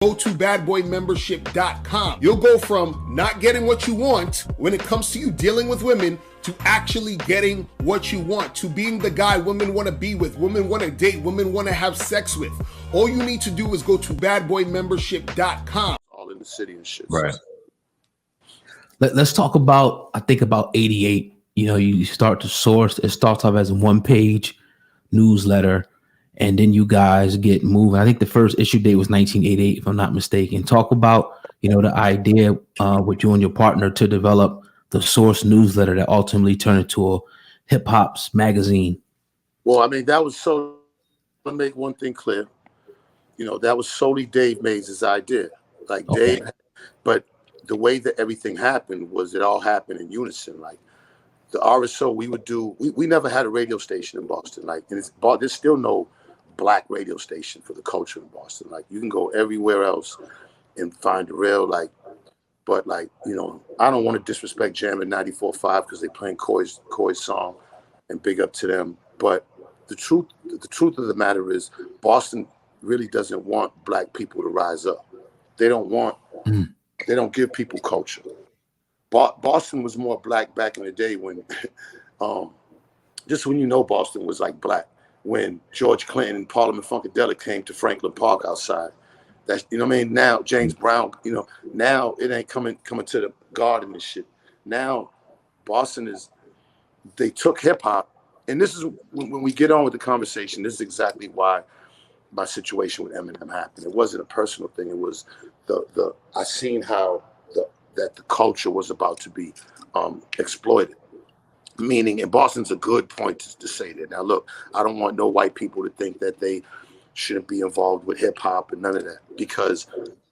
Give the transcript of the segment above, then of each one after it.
Go to badboymembership.com. You'll go from not getting what you want when it comes to you dealing with women to actually getting what you want, to being the guy women want to be with, women want to date, women want to have sex with. All you need to do is go to badboymembership.com. All in the city and shit. Right. Let's talk about, I think about 88. You know, you start to Source. It starts off as a one-page newsletter, and then you guys get moving. I think the first issue date was 1988, if I'm not mistaken. Talk about, you know, the idea with you and your partner to develop the Source newsletter that ultimately turned into a Hip Hop's magazine. Well, I mean, that was so, to make one thing clear, you know, that was solely Dave Mays' idea. Like Dave, but the way that everything happened was it all happened in unison. Like the RSO, we never had a radio station in Boston. Like, and there's still no black radio station for the culture in Boston. Like, you can go everywhere else and find a real, like, but like, you know, I don't want to disrespect Jam at 94.5 because they playing Coy's song, and big up to them. But the truth of the matter is Boston really doesn't want black people to rise up. They don't want, they don't give people culture. Boston was more black back in the day when, just when you know Boston was like black, when George Clinton and Parliament Funkadelic came to Franklin Park outside. That's, you know what I mean? Now, James Brown, you know, now it ain't coming to the Garden and shit. Now, Boston is, they took hip hop, and this is, when we get on with the conversation, this is exactly why my situation with Eminem happened. It wasn't a personal thing. It was I seen how that the culture was about to be exploited. Meaning, and Boston's a good point to say that. Now, look, I don't want no white people to think that they shouldn't be involved with hip hop and none of that, because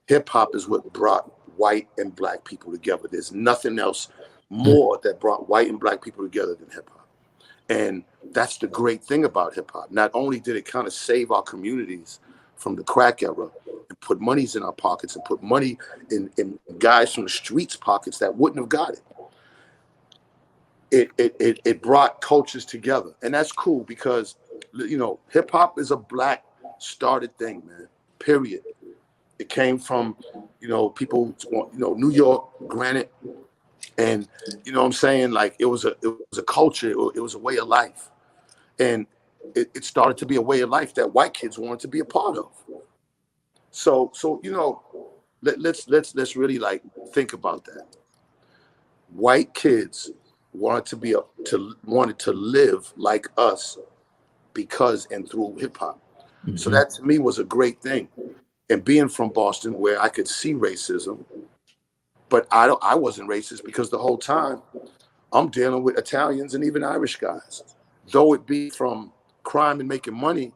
hip hop is what brought white and black people together. There's nothing else more that brought white and black people together than hip hop. And that's the great thing about hip hop. Not only did it kind of save our communities from the crack era and put monies in our pockets and put money in guys from the streets' pockets that wouldn't have got it. It brought cultures together. And that's cool because, you know, hip hop is a black started thing, man, period. It came from, you know, people, you know, New York, granted. And, you know what I'm saying? Like, it was a culture, it was a way of life. And it started to be a way of life that white kids wanted to be a part of. So you know, let's really like think about that. White kids wanted to live like us because and through hip hop. Mm-hmm. So that to me was a great thing. And being from Boston, where I could see racism, but I wasn't racist because the whole time I'm dealing with Italians and even Irish guys. Though it be from crime and making money,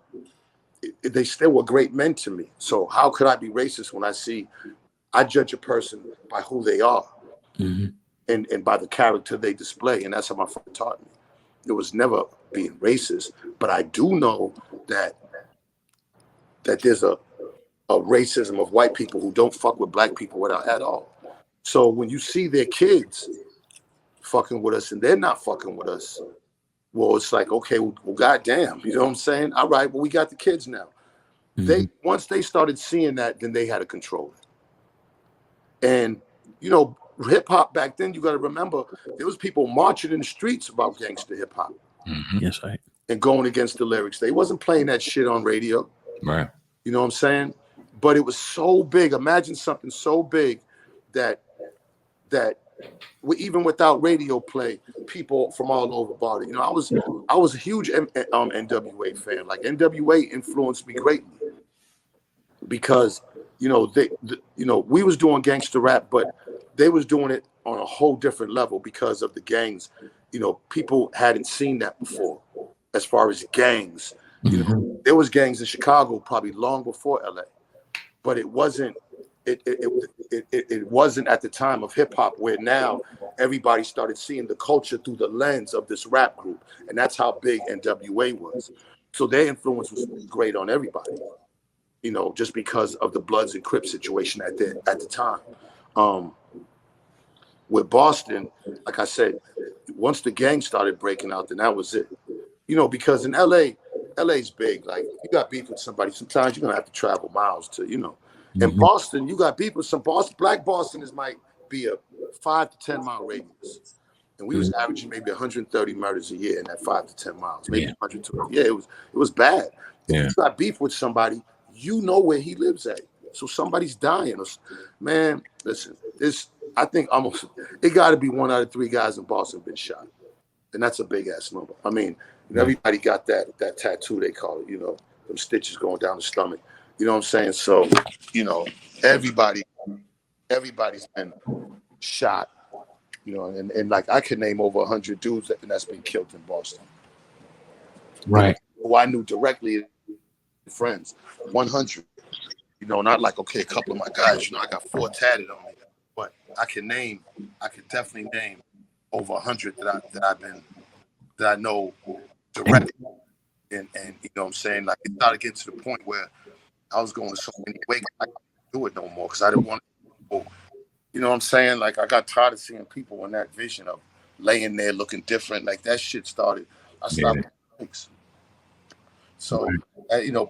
they still were great men to me. So how could I be racist when I judge a person by who they are, mm-hmm. and by the character they display. And that's how my father taught me. It was never being racist, but I do know that there's a racism of white people who don't fuck with black people at all. So when you see their kids fucking with us and they're not fucking with us, well, it's like, okay, well, goddamn, you know what I'm saying? All right, well, we got the kids now. Mm-hmm. Once they started seeing that, then they had to control it. And, you know, hip hop back then, you got to remember, there was people marching in the streets about gangster hip hop. Mm-hmm. Yes, right. And going against the lyrics. They wasn't playing that shit on radio. Right. You know what I'm saying? But it was so big. Imagine something so big that even without radio play, people from all over bought it. You know, I was a huge NWA fan. Like, NWA influenced me greatly because, you know, we was doing gangster rap, but they was doing it on a whole different level because of the gangs. You know, people hadn't seen that before as far as gangs. You know, there was gangs in Chicago probably long before LA, but it wasn't. It wasn't at the time of hip hop, where now everybody started seeing the culture through the lens of this rap group, and that's how big NWA was. So their influence was great on everybody, you know, just because of the Bloods and Crips situation at the time. With Boston, like I said, once the gang started breaking out, then that was it. You know, because in LA's big. Like, you got beef with somebody, sometimes you're gonna have to travel miles to, you know. In Boston, you got beef with some Boston. Black Bostoners might be a 5 to 10 mile radius. And we was averaging maybe 130 murders a year in that 5 to 10 miles, maybe 120. Yeah, it was bad. If you got beef with somebody, you know where he lives at. So somebody's dying. Man, listen, I think almost it got to be 1 out of 3 guys in Boston been shot, and that's a big ass number. I mean, everybody got that tattoo they call it, them stitches going down the stomach. You know what I'm saying? So, everybody's been shot. And like I could name over 100 dudes that's been killed in Boston. Right. Who I knew directly, friends, 100. Not like, okay, a couple of my guys, I got 4 tatted on me, but I could definitely name over 100 that I know directly. And you know what I'm saying? Like, it started getting to the point where I was going to so many wakes, I couldn't do it no more because I didn't want to. You know what I'm saying? Like, I got tired of seeing people in that vision of laying there looking different. Like, that shit started. I stopped wakes. So,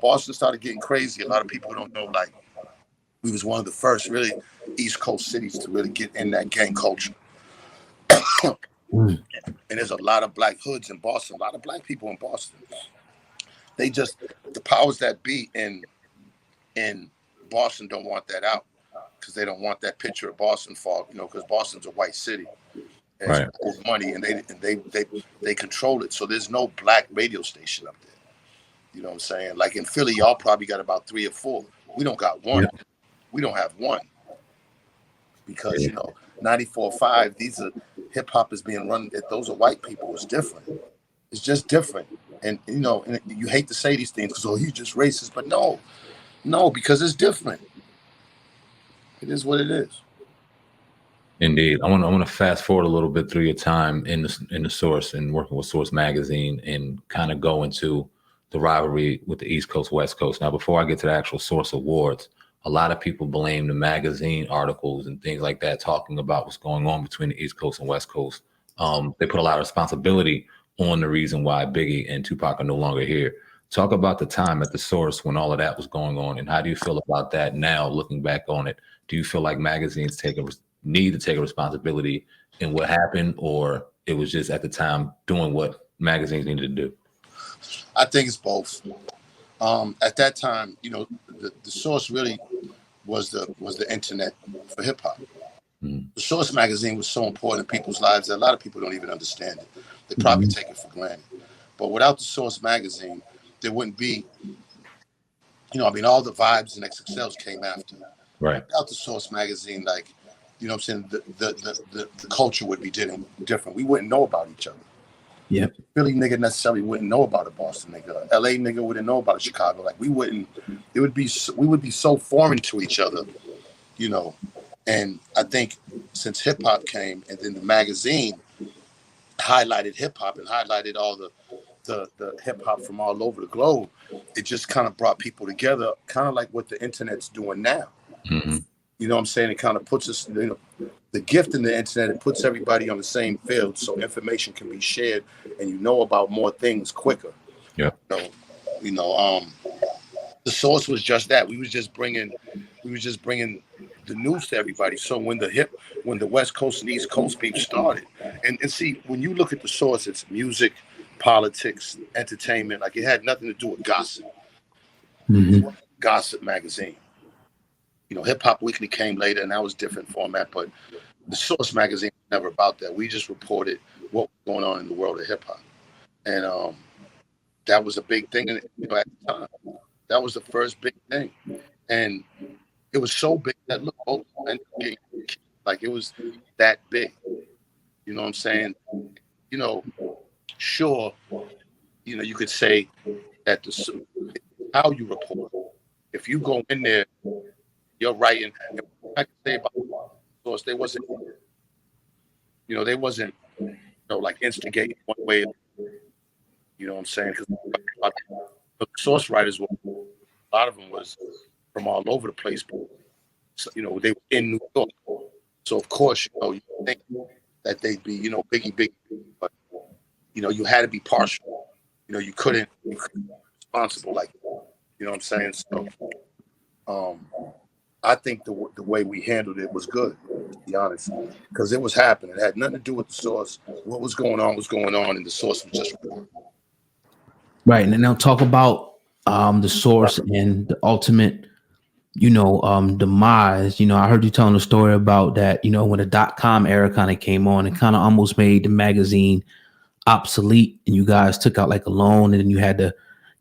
Boston started getting crazy. A lot of people don't know, like, we was one of the first really East Coast cities to really get in that gang culture. And there's a lot of black hoods in Boston, a lot of black people in Boston. They just, the powers that be in Boston don't want that out because they don't want that picture of Boston fall, because Boston's a white city. And it's money, and they control it. So there's no black radio station up there. You know what I'm saying? Like in Philly, y'all probably got about 3 or 4. We don't got one. Yeah. We don't have one. Because, 94.5, these are hip hop is being run. Those are white people. It's different. It's just different. And, and you hate to say these things because, he's just racist. But no, because it's different. It is what it is. Indeed. I want to fast forward a little bit through your time in the Source and working with Source Magazine and kind of go into the rivalry with the East Coast, West Coast. Now, before I get to the actual Source Awards, a lot of people blame the magazine articles and things like that, talking about what's going on between the East Coast and West Coast. They put a lot of responsibility on the reason why Biggie and Tupac are no longer here. Talk about the time at the Source when all of that was going on, and how do you feel about that now, looking back on it? Do you feel like magazines need to take a responsibility in what happened, or it was just at the time doing what magazines needed to do? I think it's both. At that time, the Source really was the internet for hip hop. The Source magazine was so important in people's lives that a lot of people don't even understand it. They probably take it for granted. But without the Source magazine, there wouldn't be, all the vibes and XXLs came after. Right. Without the Source magazine, like, what I'm saying, the culture would be different. We wouldn't know about each other. Yep. Philly nigga necessarily wouldn't know about a Boston nigga. LA nigga wouldn't know about a Chicago. Like, we would be so foreign to each other, And I think since hip hop came, and then the magazine highlighted hip hop and highlighted all the hip hop from all over the globe, it just kind of brought people together, kind of like what the internet's doing now. Mm-hmm. You know what I'm saying? It kind of puts us, the gift in the internet, it puts everybody on the same field so information can be shared and about more things quicker. Yeah. The Source was just that. We was just bringing the news to everybody. So when the West Coast and East Coast beef started, and see, when you look at the Source, it's music, politics, entertainment. Like, it had nothing to do with gossip. It wasn't a gossip magazine. Hip Hop Weekly came later, and that was different format. But the Source magazine was never about that. We just reported what was going on in the world of hip hop, and that was a big thing at the time. That was the first big thing, and it was so big that like it was that big. You know what I'm saying? Sure. You could say that how you report. If you go in there, you're writing. I can say about the Source, they wasn't, like instigating one way. You know what I'm saying? Because the Source writers, a lot of them was from all over the place. So, they were in New York. So of course, you think that they'd be, Biggie, but you had to be partial. You couldn't be responsible like, you know what I'm saying? So I think the way we handled it was good, to be honest, because it was happening. It had nothing to do with the source. What was going on, and the source was just reporting. Right. And now talk about the source and the ultimate, demise. I heard you telling a story about that, when the .com era kind of came on and kind of almost made the magazine obsolete, and you guys took out like a loan and then you had to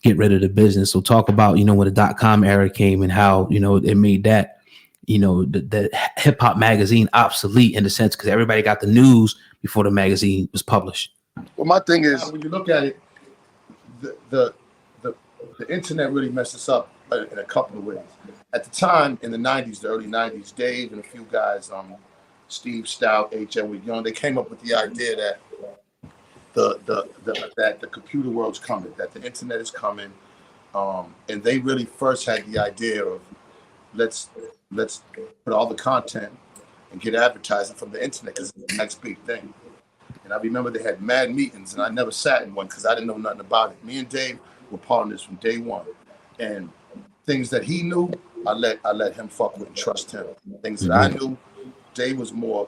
get rid of the business. So talk about, when the .com era came and how, it made that, the hip hop magazine obsolete in the sense because everybody got the news before the magazine was published. Well, my thing is, when you look at it, the internet really messed us up in a couple of ways. At the time, in the 90s, the early 90s, Dave and a few guys, Steve Stout, H. Edward Young, they came up with the idea that that the computer world's coming, that the internet is coming, and they really first had the idea of let's put all the content and get advertising from the internet because it's the next big thing. And I remember they had mad meetings, and I never sat in one because I didn't know nothing about it. Me and Dave were partners from day one, and things that he knew, I let him fuck with and trust him. Things that I knew, Dave was more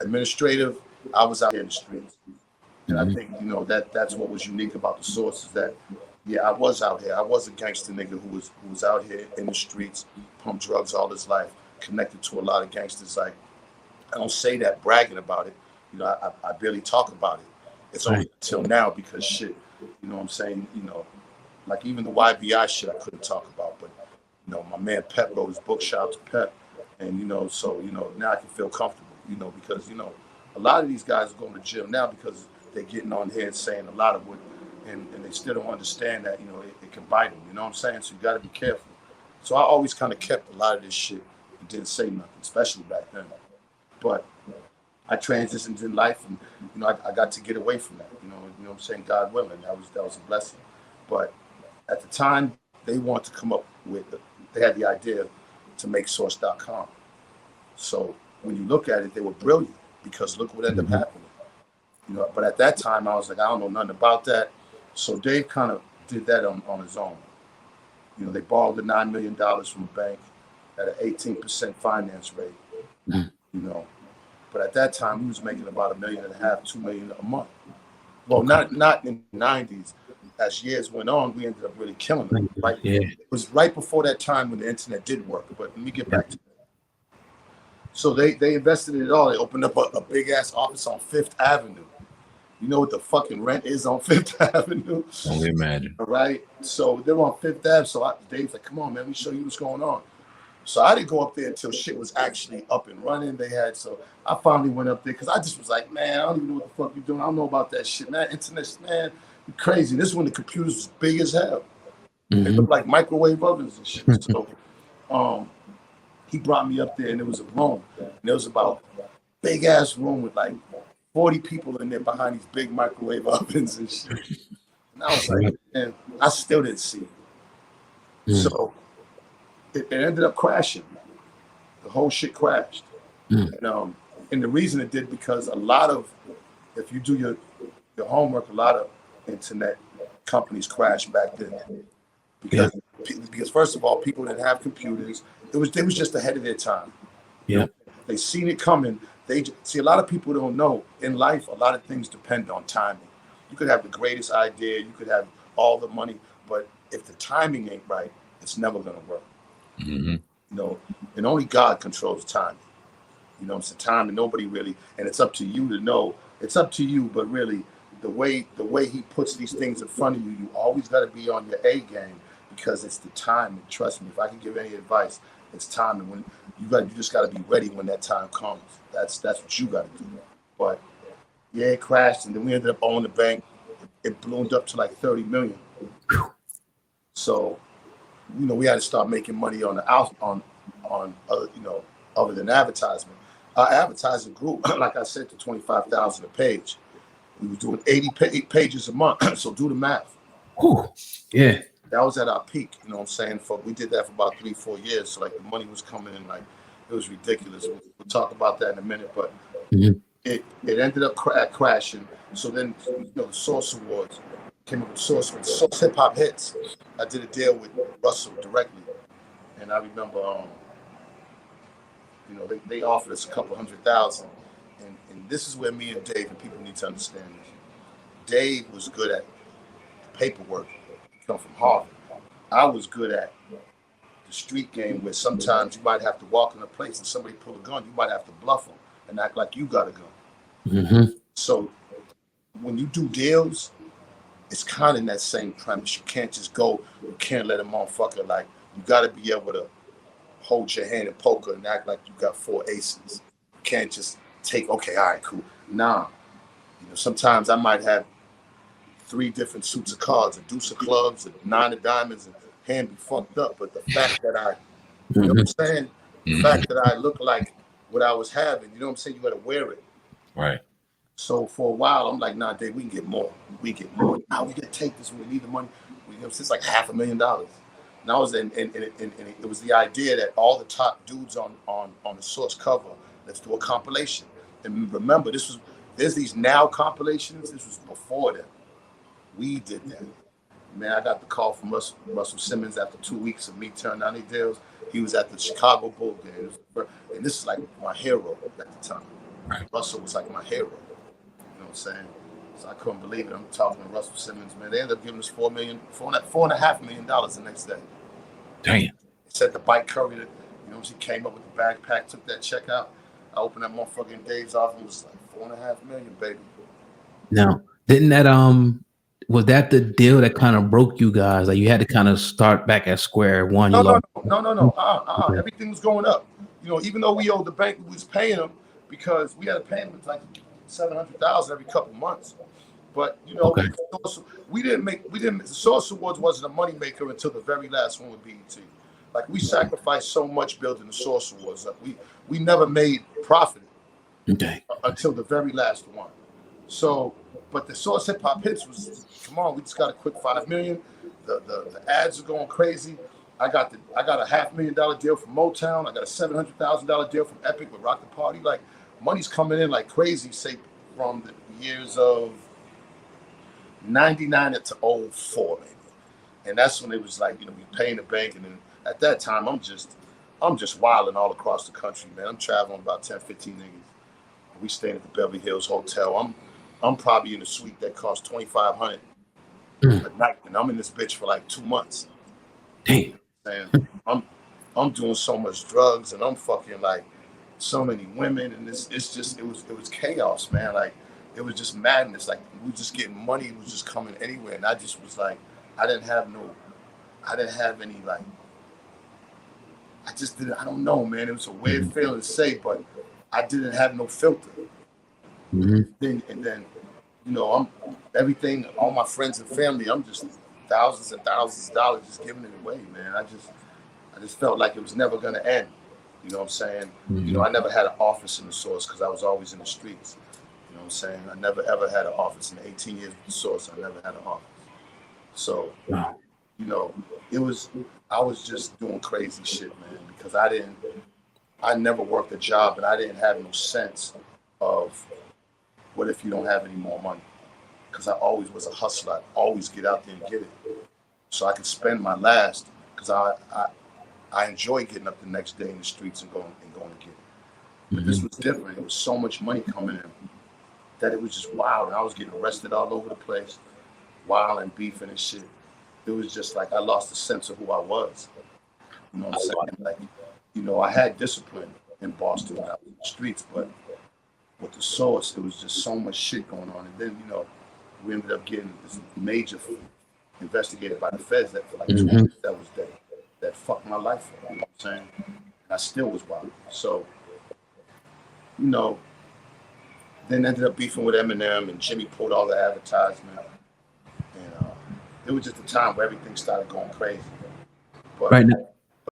administrative. I was out here in the streets. And I think, that's what was unique about the Source is that, yeah, I was out here. I was a gangster nigga who was out here in the streets, pumped drugs all his life, connected to a lot of gangsters. Like, I don't say that bragging about it. I barely talk about it. It's only until now because shit, you know what I'm saying? Like even the YBI shit I couldn't talk about. But, my man Pep wrote his book, shout out to Pep. And, so, now I can feel comfortable, because, a lot of these guys are going to jail now because they're getting on here and saying a lot of what, and they still don't understand that, it can bite them, you know what I'm saying? So you got to be careful. So I always kind of kept a lot of this shit and didn't say nothing, especially back then. But I transitioned in life and, I got to get away from that, you know what I'm saying? God willing, that was a blessing. But at the time, they wanted to come up with, they had the idea to make Source.com. So when you look at it, they were brilliant because look what ended up happening. But at that time, I was like, I don't know nothing about that. So Dave kind of did that on his own. They borrowed the $9 million from the bank at an 18% finance rate, But at that time, he was making about $1.5 million, $2 million a month. Well, not in the 90s. As years went on, we ended up really killing it. Right? Yeah. It was right before that time when the internet did work. But let me get back to that. So they invested in it all. They opened up a big-ass office on 5th Avenue. You know what the fucking rent is on 5th Avenue? Only imagine. All right. So they're on 5th Ave. So Dave's like, come on, man, let me show you what's going on. So I didn't go up there until shit was actually up and running. So I finally went up there because I just was like, man, I don't even know what the fuck you're doing. I don't know about that shit, man. Internet, man, you're crazy. This is when the computers was big as hell. They looked like microwave ovens and shit. So he brought me up there and there was a room. And there was about a big ass room with like 40 people in there behind these big microwave ovens and shit. And I was like, man, I still didn't see it. So it ended up crashing. The whole shit crashed. And the reason it did because a lot of, if you do your homework, a lot of internet companies crashed back then. Because first of all, people didn't have computers. They was just ahead of their time. Yeah. They seen it coming. They see a lot of people don't know in life, a lot of things depend on timing. You could have the greatest idea, you could have all the money, but if the timing ain't right, it's never gonna work. And only God controls time. It's the time and nobody really, and it's up to you to know. It's up to you, but really the way he puts these things in front of you, you always gotta be on your A game because it's the time. And trust me, if I can give any advice, it's time. And when you just gotta be ready when that time comes. That's what you gotta do. But yeah, it crashed and then we ended up owning the bank. It ballooned up to like 30 million. So, we had to start making money on other than advertisement. Our advertising grew, like I said, to 25,000 a page. We were doing 80 pages a month. So do the math. Whew. Yeah. That was at our peak, you know what I'm saying? We did that for about 3-4 years. So like the money was coming in, like it was ridiculous. We'll talk about that in a minute, but it ended up crashing. So then, the Source Awards came up with Source Hip Hop Hits. I did a deal with Russell directly. And I remember You know, they offered us a couple $100,000, and this is where me and Dave, and people need to understand this. Dave was good at paperwork. He come from Harvard. I was good at the street game, where sometimes you might have to walk in a place and somebody pull a gun. You might have to bluff them and act like you got a gun. Mm-hmm. So when you do deals, it's kind of in that same premise. You can't just go. You can't let a motherfucker, like, you got to be able to hold your hand in poker and act like you got 4 aces. You can't just take, okay, all right, cool. Nah. You know, sometimes I might have 3 different suits of cards, a deuce of clubs, a 9 of diamonds, and hand be fucked up. But the fact that I, you know what I'm saying? The fact that I look like what I was having, you know what I'm saying? You got to wear it. Right. So for a while, I'm like, nah, Dave, we can get more. We get more. How we gonna take this when we need the money? We, you know, it's like $500,000. And I was and it was the idea that all the top dudes on the Source cover, let's do a compilation. And remember, there's these now compilations. This was before them. We did that. Man, I got the call from Russell Simmons after 2 weeks of me turning down these deals. He was at the Chicago Bull game, and this is like my hero at the time. Right. Russell was like my hero. You know what I'm saying? So I couldn't believe it. I'm talking to Russell Simmons, man. They ended up giving us $4.5 million the next day. Damn. He said the bike courier, you know, she came up with the backpack, took that check out. I opened that motherfucking Dave's office, and it was like $4.5 million, baby. Now, didn't that was that the deal that kind of broke you guys? Like you had to kind of start back at square one. No. Okay. Everything was going up. You know, even though we owed the bank, we was paying them because we had to pay them like $700,000 every couple months. But you know, Okay. the Source Awards wasn't a moneymaker until the very last one with BET. Like we sacrificed so much building the Source Awards up. We never made profit until the very last one. So, but the Source Hip Hop Hits was, come on, we just got a quick $5 million. The ads are going crazy. I got a $500,000 deal from Motown. I got a $700,000 deal from Epic with Rock the Party. Like money's coming in like crazy, say from the years of 99 to 04, maybe. And that's when it was like, you know, we paying the bank. And then at that time, I'm just wilding all across the country, man. I'm traveling about 10, 15 niggas. We staying at the Beverly Hills Hotel. I'm probably in a suite that costs $2,500 a night, and I'm in this bitch for like 2 months. Damn. And I'm doing so much drugs, and I'm fucking like so many women, and it was chaos, man. Like it was just madness. Like we were just getting money, it was just coming anywhere, and I just was like, I didn't have any like. I don't know, man. It was a weird feeling to say, but I didn't have no filter. And then, you know, everything, all my friends and family, I'm just thousands and thousands of dollars just giving it away, man. I just felt like it was never gonna end. You know what I'm saying? You know, I never had an office in the Source because I was always in the streets. You know what I'm saying? I never ever had an office in 18 years with the Source. I never had an office. So, you know, I was just doing crazy shit, man, because I never worked a job, and I didn't have no sense of what if you don't have any more money? Because I always was a hustler. I'd always get out there and get it. So I could spend my last, because I enjoy getting up the next day in the streets and going to get it. But this was different. It was so much money coming in that it was just wild. And I was getting arrested all over the place, wild and beefing and shit. It was just like I lost a sense of who I was. You know what I'm saying? Like, you know, I had discipline in Boston when I was in the streets, but with the Source, there was just so much shit going on. And then, you know, we ended up getting this major investigated by the feds that for like 2 years, that fucked my life up. You know what I'm saying? And I still was wild. So, you know, then ended up beefing with Eminem, and Jimmy pulled all the advertisement. And it was just a time where everything started going crazy. But Right now,